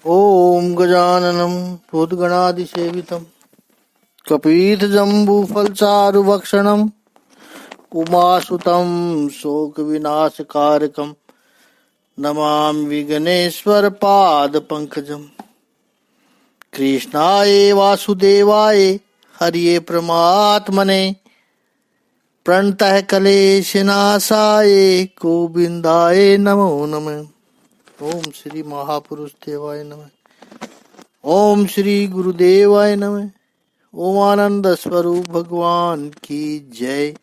ओम गजाननं भूतगणादिसेवितं कपीतजम्बूफलचारुभक्षणं उमासुतं शोकविनाशकारकं नमामि गणेश्वरपादपङ्कजं। कृष्णाय वासुदेवाय हरिये परमात्मने प्रणतः क्लेशनाशाय गोविन्दाय नमो नमः। ओम श्री महापुरुष देवाय नमः। ओम श्री गुरुदेवाय नमः। ओम आनंद स्वरूप भगवान की जय।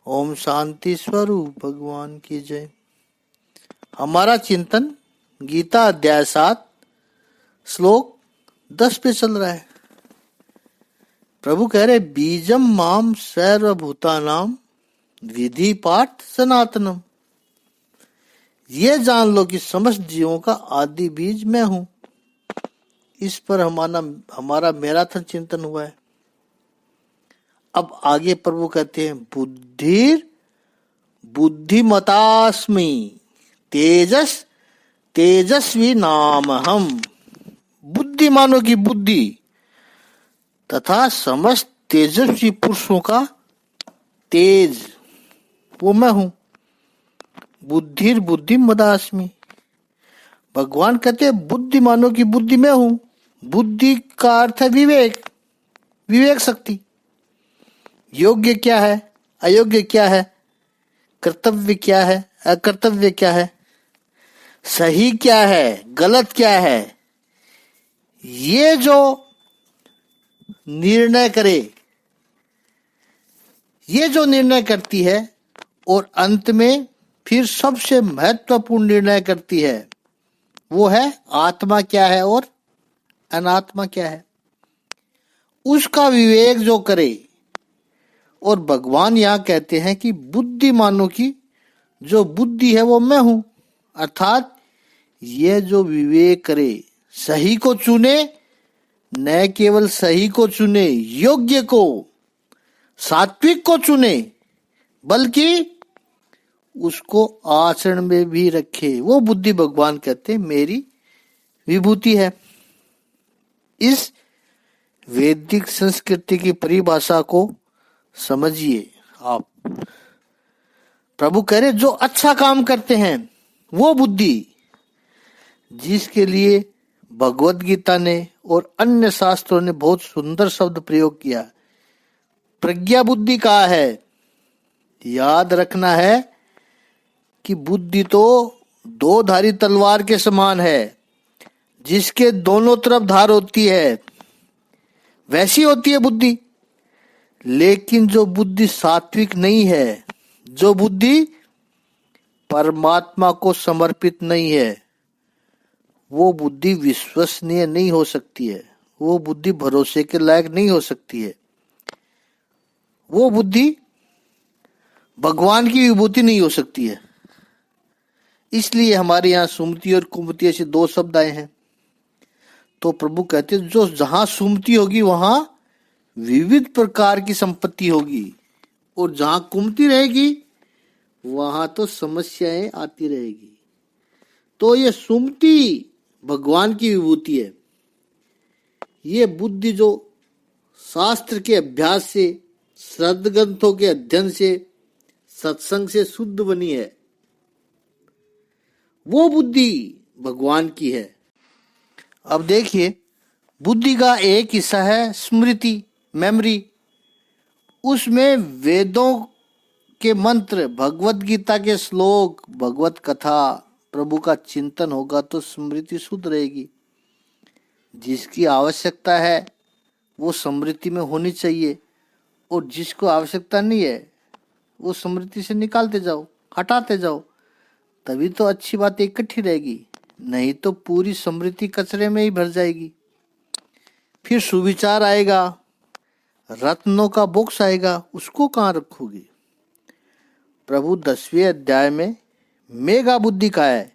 ओम शांति स्वरूप भगवान की जय। हमारा चिंतन गीता अध्याय 7 श्लोक 10 पे चल रहा है। प्रभु कह रहे बीजम माम सर्वभूतानाम विधि पाठ सनातनम। ये जान लो कि समस्त जीवों का आदि बीज मैं हूं। इस पर हमारा मैराथन चिंतन हुआ है। अब आगे प्रभु कहते हैं बुद्धिमतास्मि तेजस्वी नाम हम। बुद्धिमानों की बुद्धि तथा समस्त तेजस्वी पुरुषों का तेज वो मैं हूं। बुद्धिमतास्मि। भगवान कहते हैं बुद्धिमानों की बुद्धि मैं हूं। बुद्धि का अर्थ है विवेक शक्ति। योग्य क्या है, अयोग्य क्या है, कर्तव्य क्या है, अकर्तव्य क्या है, सही क्या है, गलत क्या है, ये जो निर्णय करे, ये जो निर्णय करती है और अंत में फिर सबसे महत्वपूर्ण निर्णय करती है, वो है आत्मा क्या है और अनात्मा क्या है। उसका विवेक जो करे। और भगवान यहां कहते हैं कि बुद्धिमानों की जो बुद्धि है वो मैं हूं। अर्थात ये जो विवेक करे, सही को चुने, न केवल सही को चुने, योग्य को, सात्विक को चुने, बल्कि उसको आचरण में भी रखे, वो बुद्धि भगवान कहते हैं मेरी विभूति है। इस वैदिक संस्कृति की परिभाषा को समझिए आप। प्रभु कह रहे जो अच्छा काम करते हैं वो बुद्धि, जिसके लिए भगवत गीता ने और अन्य शास्त्रों ने बहुत सुंदर शब्द प्रयोग किया, प्रज्ञा बुद्धि कहा है। याद रखना है कि बुद्धि तो दो धारी तलवार के समान है, जिसके दोनों तरफ धार होती है, वैसी होती है बुद्धि। लेकिन जो बुद्धि सात्विक नहीं है, जो बुद्धि परमात्मा को समर्पित नहीं है, वो बुद्धि विश्वसनीय नहीं हो सकती है, वो बुद्धि भरोसे के लायक नहीं हो सकती है, वो बुद्धि भगवान की विभूति नहीं हो सकती है। इसलिए हमारे यहाँ सुमति और कुमति ऐसे दो शब्द आए हैं। तो प्रभु कहते हैं जो जहां सुमति होगी वहां विविध प्रकार की संपत्ति होगी, और जहां कुमति रहेगी वहां तो समस्याएं आती रहेगी। तो ये सुमति भगवान की विभूति है। ये बुद्धि जो शास्त्र के अभ्यास से, सद्ग्रंथों के अध्ययन से, सत्संग से शुद्ध बनी है, वो बुद्धि भगवान की है। अब देखिए, बुद्धि का एक हिस्सा है स्मृति, मेमोरी। उसमें वेदों के मंत्र, भगवत गीता के श्लोक, भगवत कथा, प्रभु का चिंतन होगा तो स्मृति शुद्ध रहेगी। जिसकी आवश्यकता है वो स्मृति में होनी चाहिए, और जिसको आवश्यकता नहीं है वो स्मृति से निकालते जाओ, हटाते जाओ, तभी तो अच्छी बात इकट्ठी रहेगी। नहीं तो पूरी स्मृति कचरे में ही भर जाएगी। फिर सुविचार आएगा, रत्नों का बॉक्स आएगा, उसको कहाँ रखोगे। प्रभु 10वें अध्याय में मेघा बुद्धि का है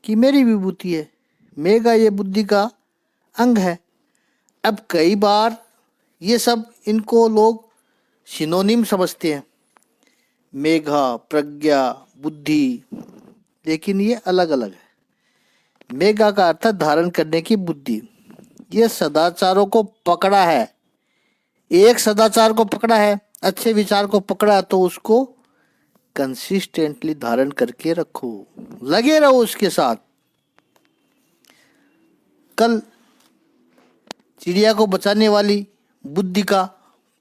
कि मेरी विभूति है। मेघा ये बुद्धि का अंग है। अब कई बार ये सब इनको लोग सिनोनिम समझते हैं, मेघा, प्रज्ञा, बुद्धि, लेकिन ये अलग अलग है। मेगा का अर्थ है धारण करने की बुद्धि। ये सदाचारों को पकड़ा है, एक सदाचार को पकड़ा है, अच्छे विचार को पकड़ा, तो उसको कंसिस्टेंटली धारण करके रखो, लगे रहो उसके साथ। कल चिड़िया को बचाने वाली बुद्धि का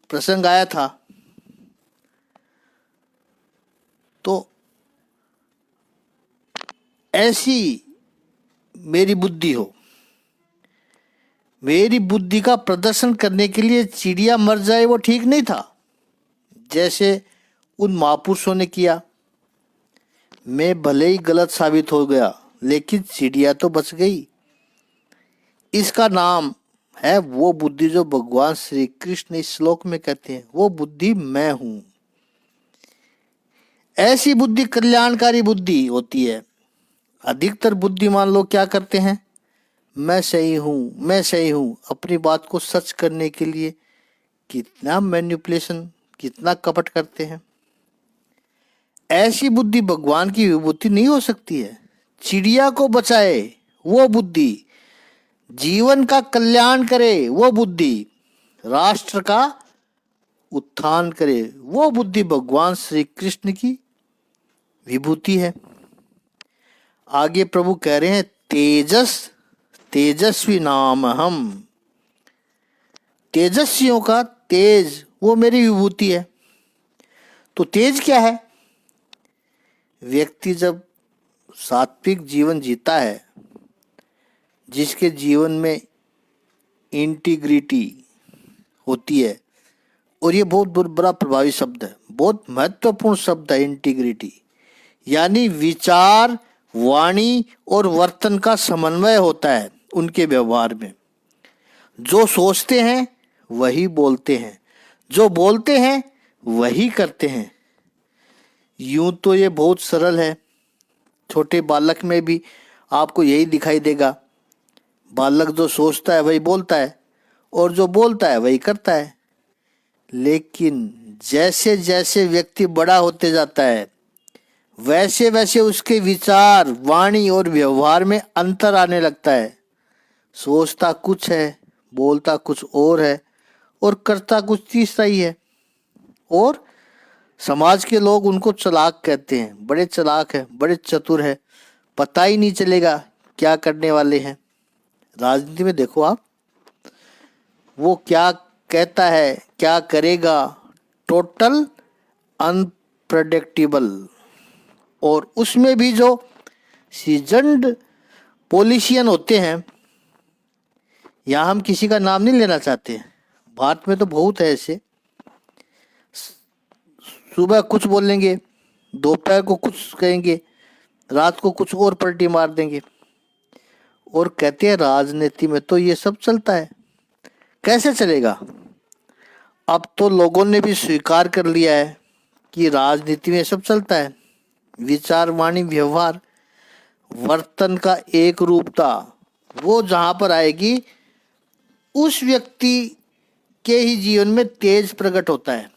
प्रसंग आया था, तो ऐसी मेरी बुद्धि हो, मेरी बुद्धि का प्रदर्शन करने के लिए चिड़िया मर जाए वो ठीक नहीं था, जैसे उन महापुरुषों ने किया। मैं भले ही गलत साबित हो गया, लेकिन चिड़िया तो बच गई। इसका नाम है वो बुद्धि जो भगवान श्री कृष्ण इस श्लोक में कहते हैं, वो बुद्धि मैं हूं। ऐसी बुद्धि कल्याणकारी बुद्धि होती है। अधिकतर बुद्धिमान लोग क्या करते हैं, मैं सही हूं, मैं सही हूं, अपनी बात को सच करने के लिए कितना मैनिपुलेशन, कितना कपट करते हैं। ऐसी बुद्धि भगवान की विभूति नहीं हो सकती है। चिड़िया को बचाए वो बुद्धि, जीवन का कल्याण करे वो बुद्धि, राष्ट्र का उत्थान करे वो बुद्धि भगवान श्री कृष्ण की विभूति है। आगे प्रभु कह रहे हैं, तेजस्वी नाम हम। तेजस्वियों का तेज वो मेरी विभूति है। तो तेज क्या है? व्यक्ति जब सात्विक जीवन जीता है, जिसके जीवन में इंटीग्रिटी होती है, और ये बहुत बड़ा प्रभावी शब्द है, बहुत महत्वपूर्ण शब्द है इंटीग्रिटी, यानी विचार, वाणी और वर्तन का समन्वय होता है उनके व्यवहार में। जो सोचते हैं वही बोलते हैं, जो बोलते हैं वही करते हैं। यूं तो ये बहुत सरल है, छोटे बालक में भी आपको यही दिखाई देगा। बालक जो सोचता है वही बोलता है, और जो बोलता है वही करता है। लेकिन जैसे जैसे व्यक्ति बड़ा होते जाता है, वैसे वैसे उसके विचार, वाणी और व्यवहार में अंतर आने लगता है। सोचता कुछ है, बोलता कुछ और है, और करता कुछ तीसरा ही है। और समाज के लोग उनको चालाक कहते हैं, बड़े चालाक है, बड़े चतुर है, पता ही नहीं चलेगा क्या करने वाले हैं। राजनीति में देखो आप, वो क्या कहता है, क्या करेगा, टोटल अनप्रेडिक्टेबल। और उसमें भी जो सीजन्ड पॉलिटिशियन होते हैं, यहाँ हम किसी का नाम नहीं लेना चाहते, भारत में तो बहुत है ऐसे, सुबह कुछ बोलेंगे, दोपहर को कुछ कहेंगे, रात को कुछ और पलटी मार देंगे, और कहते हैं राजनीति में तो ये सब चलता है। कैसे चलेगा? अब तो लोगों ने भी स्वीकार कर लिया है कि राजनीति में सब चलता है। विचार, वाणी, व्यवहार, वर्तन का एक रूपता वो जहां पर आएगी, उस व्यक्ति के ही जीवन में तेज प्रकट होता है,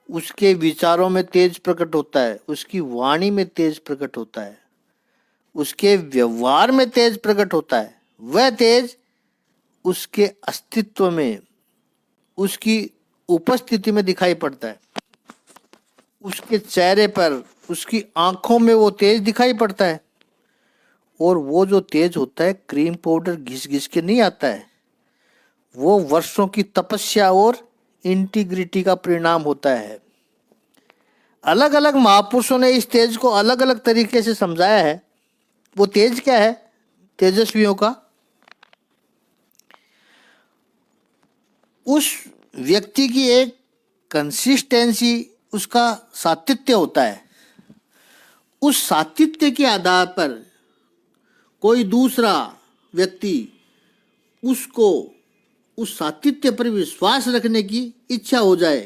उसके विचारों में तेज प्रकट होता है, उसकी वाणी में तेज प्रकट होता है, उसके व्यवहार में तेज प्रकट होता है। वह तेज उसके अस्तित्व में, उसकी उपस्थिति में दिखाई पड़ता है। उसके चेहरे पर, उसकी आंखों में वो तेज दिखाई पड़ता है। और वो जो तेज होता है, क्रीम पाउडर घिस घिस के नहीं आता है, वो वर्षों की तपस्या और इंटीग्रिटी का परिणाम होता है। अलग अलग महापुरुषों ने इस तेज को अलग अलग तरीके से समझाया है। वो तेज क्या है तेजस्वियों का? उस व्यक्ति की एक कंसिस्टेंसी, उसका सातत्य होता है। उस सातत्य के आधार पर कोई दूसरा व्यक्ति उसको, उस सातत्य पर विश्वास रखने की इच्छा हो जाए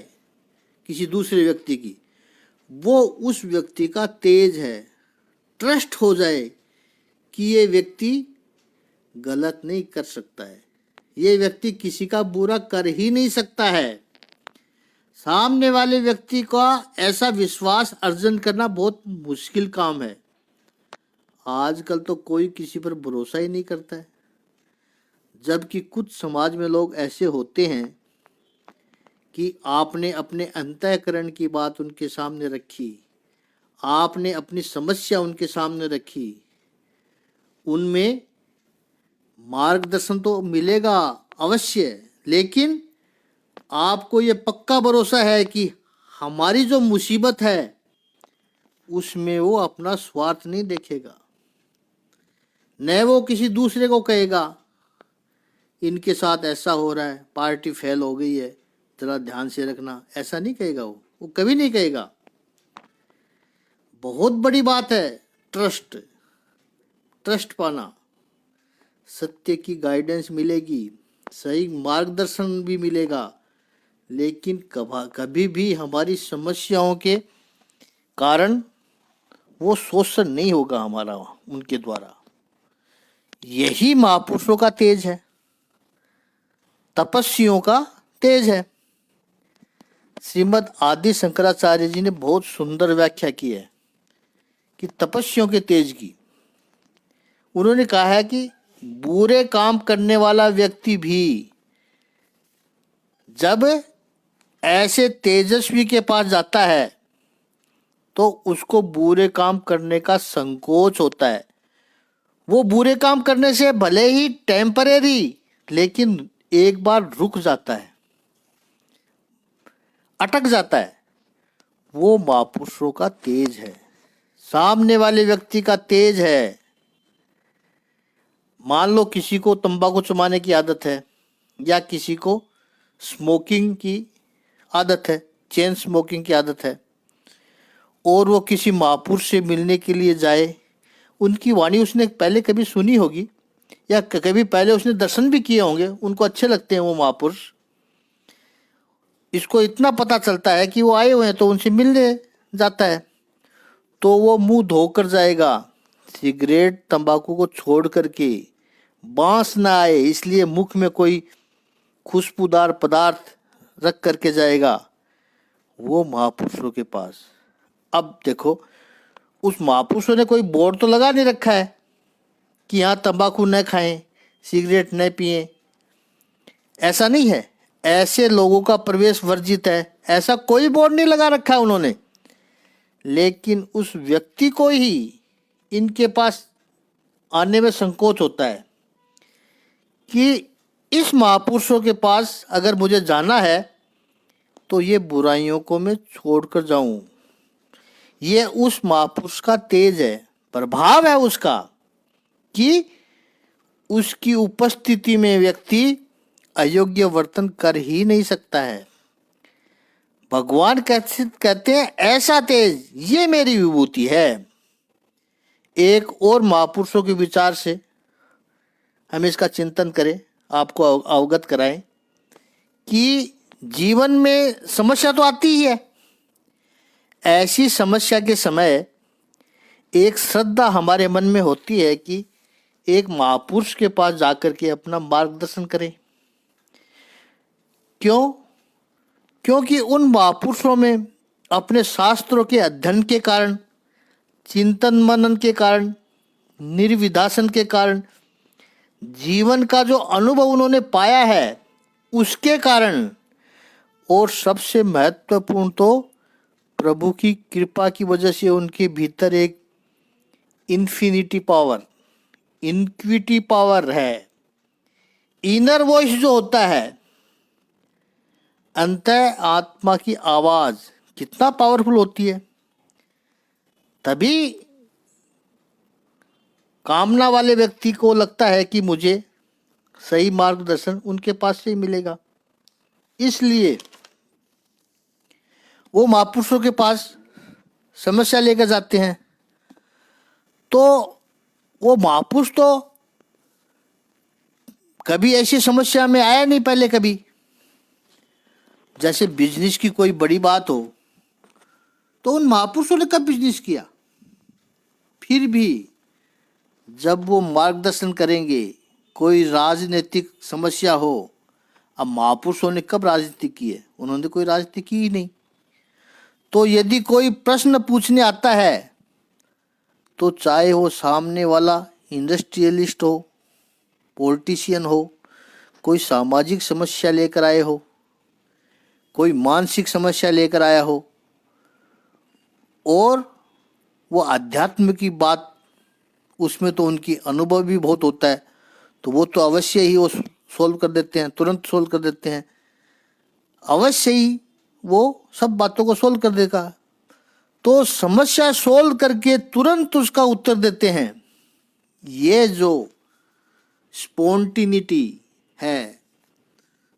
किसी दूसरे व्यक्ति की, वो उस व्यक्ति का तेज है। ट्रस्ट हो जाए कि ये व्यक्ति गलत नहीं कर सकता है, ये व्यक्ति किसी का बुरा कर ही नहीं सकता है। सामने वाले व्यक्ति का ऐसा विश्वास अर्जन करना बहुत मुश्किल काम है। आजकल तो कोई किसी पर भरोसा ही नहीं करता है, जबकि कुछ समाज में लोग ऐसे होते हैं कि आपने अपने अंतःकरण की बात उनके सामने रखी, आपने अपनी समस्या उनके सामने रखी, उनमें मार्गदर्शन तो मिलेगा अवश्य, लेकिन आपको ये पक्का भरोसा है कि हमारी जो मुसीबत है उसमें वो अपना स्वार्थ नहीं देखेगा, न वो किसी दूसरे को कहेगा इनके साथ ऐसा हो रहा है, पार्टी फेल हो गई है, जरा ध्यान से रखना, ऐसा नहीं कहेगा वो कभी नहीं कहेगा। बहुत बड़ी बात है ट्रस्ट पाना। सत्य की गाइडेंस मिलेगी, सही मार्गदर्शन भी मिलेगा, लेकिन कभी भी हमारी समस्याओं के कारण वो शोषण नहीं होगा हमारा उनके द्वारा। यही महापुरुषों का तेज है, तपस्वियों का तेज है। श्रीमद् आदि शंकराचार्य जी ने बहुत सुंदर व्याख्या की है कि तपस्वियों के तेज की। उन्होंने कहा है कि बुरे काम करने वाला व्यक्ति भी जब ऐसे तेजस्वी के पास जाता है तो उसको बुरे काम करने का संकोच होता है। वो बुरे काम करने से भले ही टेम्परेरी, लेकिन एक बार रुक जाता है, अटक जाता है। वो महापुरुषों का तेज है, सामने वाले व्यक्ति का तेज है। मान लो किसी को तंबाकू चबाने की आदत है, या किसी को स्मोकिंग की आदत है, चेन स्मोकिंग की आदत है, और वो किसी महापुरुष से मिलने के लिए जाए। उनकी वाणी उसने पहले कभी सुनी होगी, या कभी पहले उसने दर्शन भी किए होंगे, उनको अच्छे लगते हैं वो महापुरुष। इसको इतना पता चलता है कि वो आए हुए हैं तो उनसे मिलने जाता है, तो वो मुंह धोकर जाएगा, सिगरेट तंबाकू को छोड़ करके, बांस ना आए इसलिए मुख में कोई खुशबूदार पदार्थ रख करके जाएगा वो महापुरुषों के पास। अब देखो, उस महापुरुषों ने कोई बोर्ड तो लगा नहीं रखा है कि यहाँ तंबाकू न खाएं, सिगरेट न पिएं, ऐसा नहीं है। ऐसे लोगों का प्रवेश वर्जित है, ऐसा कोई बोर्ड नहीं लगा रखा है उन्होंने। लेकिन उस व्यक्ति को ही इनके पास आने में संकोच होता है कि इस महापुरुषों के पास अगर मुझे जाना है तो ये बुराइयों को मैं छोड़कर जाऊं। ये उस महापुरुष का तेज है, प्रभाव है उसका, कि उसकी उपस्थिति में व्यक्ति अयोग्य वर्तन कर ही नहीं सकता है। भगवान कहते हैं ऐसा तेज, ये मेरी विभूति है। एक और महापुरुषों के विचार से हम इसका चिंतन करें, आपको अवगत कराएं कि जीवन में समस्या तो आती ही है। ऐसी समस्या के समय एक श्रद्धा हमारे मन में होती है कि एक महापुरुष के पास जाकर के अपना मार्गदर्शन करें। क्यों? क्योंकि उन महापुरुषों में अपने शास्त्रों के अध्ययन के कारण, चिंतन मनन के कारण, निर्विधासन के कारण, जीवन का जो अनुभव उन्होंने पाया है उसके कारण, और सबसे महत्वपूर्ण तो प्रभु की कृपा की वजह से उनके भीतर एक इन्फिनिटी पावर, इनक्विटी पावर है। इनर वॉइस जो होता है, अंतः आत्मा की आवाज कितना पावरफुल होती है। तभी कामना वाले व्यक्ति को लगता है कि मुझे सही मार्गदर्शन उनके पास से ही मिलेगा। इसलिए वो महापुरुषों के पास समस्या लेकर जाते हैं। तो वो महापुरुष तो कभी ऐसी समस्या में आया नहीं पहले कभी। जैसे बिजनेस की कोई बड़ी बात हो तो उन महापुरुषों ने कब बिजनेस किया? फिर भी जब वो मार्गदर्शन करेंगे, कोई राजनीतिक समस्या हो, अब महापुरुषों ने कब राजनीति की है? उन्होंने कोई राजनीति की ही नहीं। तो यदि कोई प्रश्न पूछने आता है तो चाहे वो सामने वाला इंडस्ट्रियलिस्ट हो, पॉलिटिशियन हो, कोई सामाजिक समस्या लेकर आए हो, कोई मानसिक समस्या लेकर आया हो, और वो आध्यात्म की बात, उसमें तो उनकी अनुभव भी बहुत होता है, तो वो तो अवश्य ही वो सोल्व कर देते हैं, तुरंत सोल्व कर देते हैं, अवश्य ही वो सब बातों को सोल्व कर देगा। तो समस्या सोल्व करके तुरंत उसका उत्तर देते हैं। ये जो स्पॉन्टिनिटी है,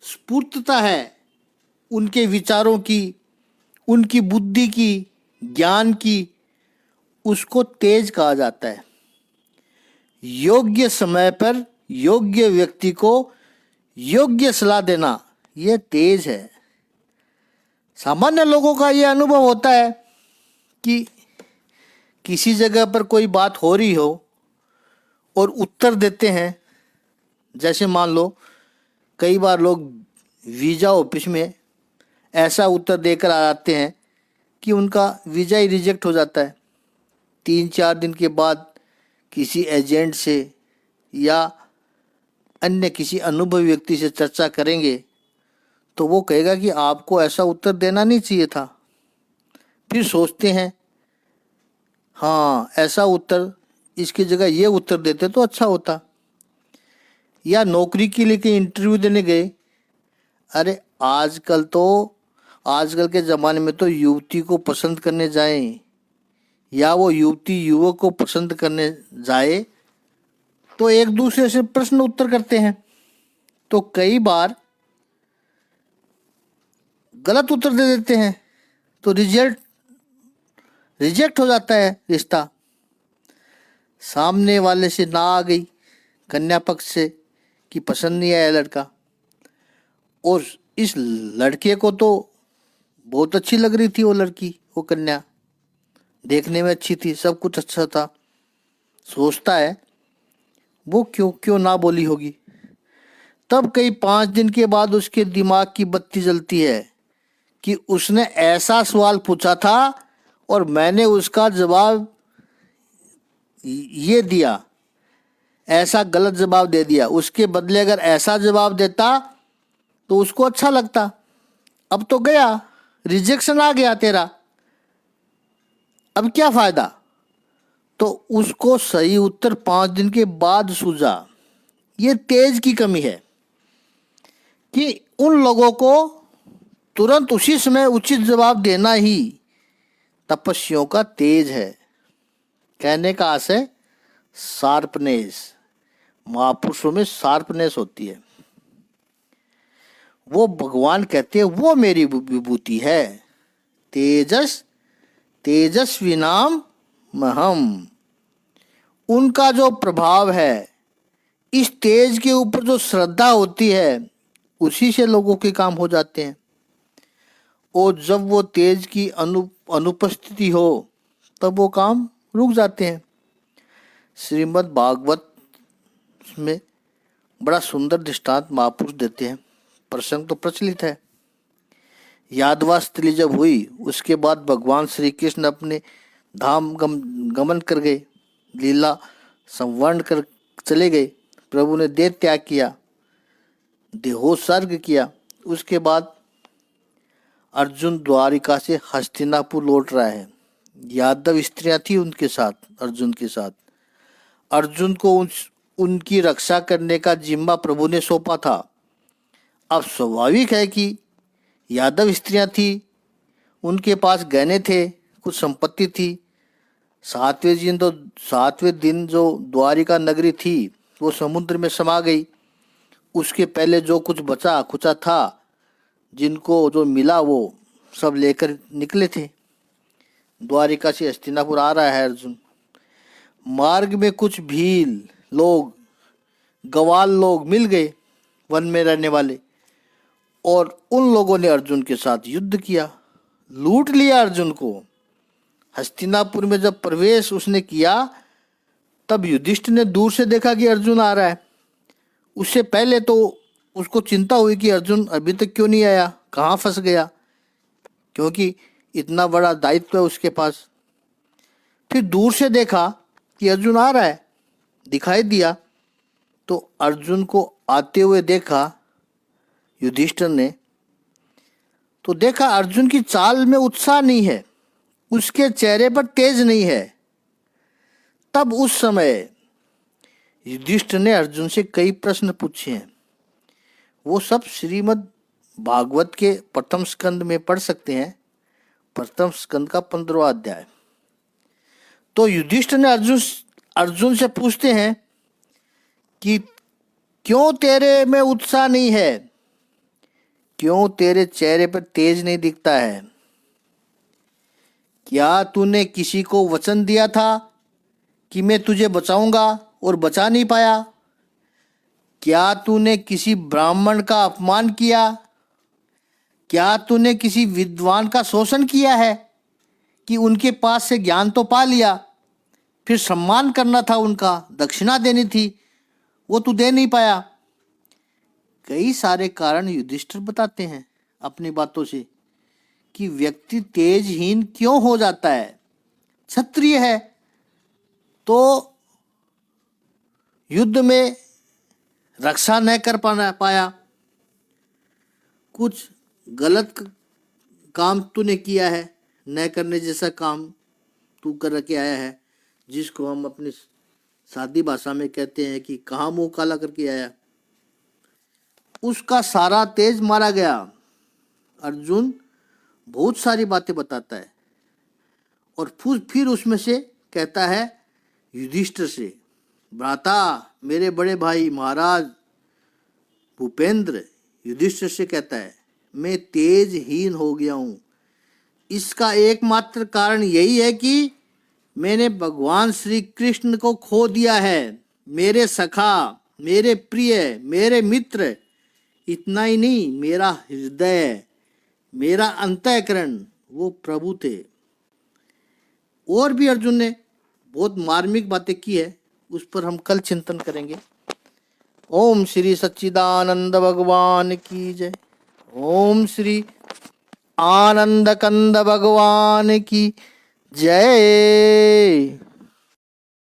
स्फूर्तता है उनके विचारों की, उनकी बुद्धि की, ज्ञान की, उसको तेज कहा जाता है। योग्य समय पर योग्य व्यक्ति को योग्य सलाह देना, यह तेज है। सामान्य लोगों का यह अनुभव होता है कि किसी जगह पर कोई बात हो रही हो और उत्तर देते हैं, जैसे मान लो कई बार लोग वीज़ा ऑफिस में ऐसा उत्तर देकर आ जाते हैं कि उनका वीज़ा ही रिजेक्ट हो जाता है। 3-4 दिन के बाद किसी एजेंट से या अन्य किसी अनुभवी व्यक्ति से चर्चा करेंगे तो वो कहेगा कि आपको ऐसा उत्तर देना नहीं चाहिए था। फिर सोचते हैं, हाँ ऐसा उत्तर, इसकी जगह ये उत्तर देते तो अच्छा होता। या नौकरी के लिए कहीं इंटरव्यू देने गए, अरे आजकल के ज़माने में तो युवती को पसंद करने जाएं या वो युवती युवक को पसंद करने जाए तो एक दूसरे से प्रश्न उत्तर करते हैं, तो कई बार गलत उत्तर दे देते हैं, तो रिजेक्ट हो जाता है रिश्ता। सामने वाले से ना आ गई कन्या पक्ष से कि पसंद नहीं आया लड़का, और इस लड़के को तो बहुत अच्छी लग रही थी वो लड़की, वो कन्या देखने में अच्छी थी, सब कुछ अच्छा था, सोचता है वो क्यों ना बोली होगी। तब कई 5 दिन के बाद उसके दिमाग की बत्ती जलती है कि उसने ऐसा सवाल पूछा था और मैंने उसका जवाब ये दिया, ऐसा गलत जवाब दे दिया। उसके बदले अगर ऐसा जवाब देता तो उसको अच्छा लगता। अब तो गया, रिजेक्शन आ गया तेरा, अब क्या फायदा। तो उसको सही उत्तर 5 दिन के बाद सूझा। ये तेज की कमी है कि उन लोगों को तुरंत उसी समय उचित जवाब देना ही तपस्वियों का तेज है। कहने का आशय शार्पनेस, महापुरुषों में शार्पनेस होती है। वो भगवान कहते हैं वो मेरी विभूति है, तेजस्वी नाम महम। उनका जो प्रभाव है, इस तेज के ऊपर जो श्रद्धा होती है, उसी से लोगों के काम हो जाते हैं। और जब वो तेज की अनुपस्थिति हो तब वो काम रुक जाते हैं। श्रीमद् भागवत में बड़ा सुंदर दृष्टांत महापुरुष देते हैं। प्रसंग तो प्रचलित है। यादवास्थली जब हुई उसके बाद भगवान श्री कृष्ण अपने धाम गमन कर गए, लीला संवर्ण कर चले गए। प्रभु ने देह त्याग किया, देहोत्सर्ग किया। उसके बाद अर्जुन द्वारिका से हस्तिनापुर लौट रहा है। यादव स्त्रियां थी उनके साथ, अर्जुन के साथ। अर्जुन को उनकी रक्षा करने का जिम्मा प्रभु ने सौंपा था। अब स्वाभाविक है कि यादव स्त्रियां थी, उनके पास गहने थे, कुछ संपत्ति थी। 7वें दिन जो द्वारिका नगरी थी वो समुद्र में समा गई। उसके पहले जो कुछ बचा खुचा था, जिनको जो मिला वो सब लेकर निकले थे। द्वारिका से हस्तिनापुर आ रहा है अर्जुन। मार्ग में कुछ भील लोग, गवाल लोग मिल गए, वन में रहने वाले, और उन लोगों ने अर्जुन के साथ युद्ध किया, लूट लिया अर्जुन को। हस्तिनापुर में जब प्रवेश उसने किया तब युधिष्ठिर ने दूर से देखा कि अर्जुन आ रहा है। उससे पहले तो उसको चिंता हुई कि अर्जुन अभी तक क्यों नहीं आया, कहाँ फंस गया, क्योंकि इतना बड़ा दायित्व है उसके पास। फिर दूर से देखा कि अर्जुन आ रहा है, दिखाई दिया। तो अर्जुन को आते हुए देखा युधिष्ठिर ने, तो देखा अर्जुन की चाल में उत्साह नहीं है, उसके चेहरे पर तेज नहीं है। तब उस समय युधिष्ठिर ने अर्जुन से कई प्रश्न पूछे हैं। वो सब श्रीमद् भागवत के प्रथम स्कंद में पढ़ सकते हैं, प्रथम स्कंद का 15वां अध्याय। तो युधिष्ठिर ने अर्जुन से पूछते हैं कि क्यों तेरे में उत्साह नहीं है, क्यों तेरे चेहरे पर तेज नहीं दिखता है? क्या तूने किसी को वचन दिया था कि मैं तुझे बचाऊंगा और बचा नहीं पाया? क्या तूने किसी ब्राह्मण का अपमान किया? क्या तूने किसी विद्वान का शोषण किया है कि उनके पास से ज्ञान तो पा लिया, फिर सम्मान करना था, उनका दक्षिणा देनी थी, वो तू दे नहीं पाया? कई सारे कारण युधिष्ठिर बताते हैं अपनी बातों से कि व्यक्ति तेजहीन क्यों हो जाता है। क्षत्रिय है तो युद्ध में रक्षा न कर पाया, कुछ गलत काम तूने किया है, न करने जैसा काम तू करके आया है, जिसको हम अपनी सादी भाषा में कहते हैं कि कहाँ मुंह काला करके आया, उसका सारा तेज मारा गया। अर्जुन बहुत सारी बातें बताता है और फिर उसमें से कहता है युधिष्ठिर से, भ्राता, मेरे बड़े भाई महाराज भूपेंद्र, युधिष्ठिर से कहता है मैं तेजहीन हो गया हूं। इसका एकमात्र कारण यही है कि मैंने भगवान श्री कृष्ण को खो दिया है, मेरे सखा, मेरे प्रिय, मेरे मित्र। इतना ही नहीं, मेरा हृदय, मेरा अंतःकरण वो प्रभु थे। और भी अर्जुन ने बहुत मार्मिक बातें की है, उस पर हम कल चिंतन करेंगे। ओम श्री सच्चिदानंद भगवान की जय। ओम श्री आनंद कंद भगवान की जय।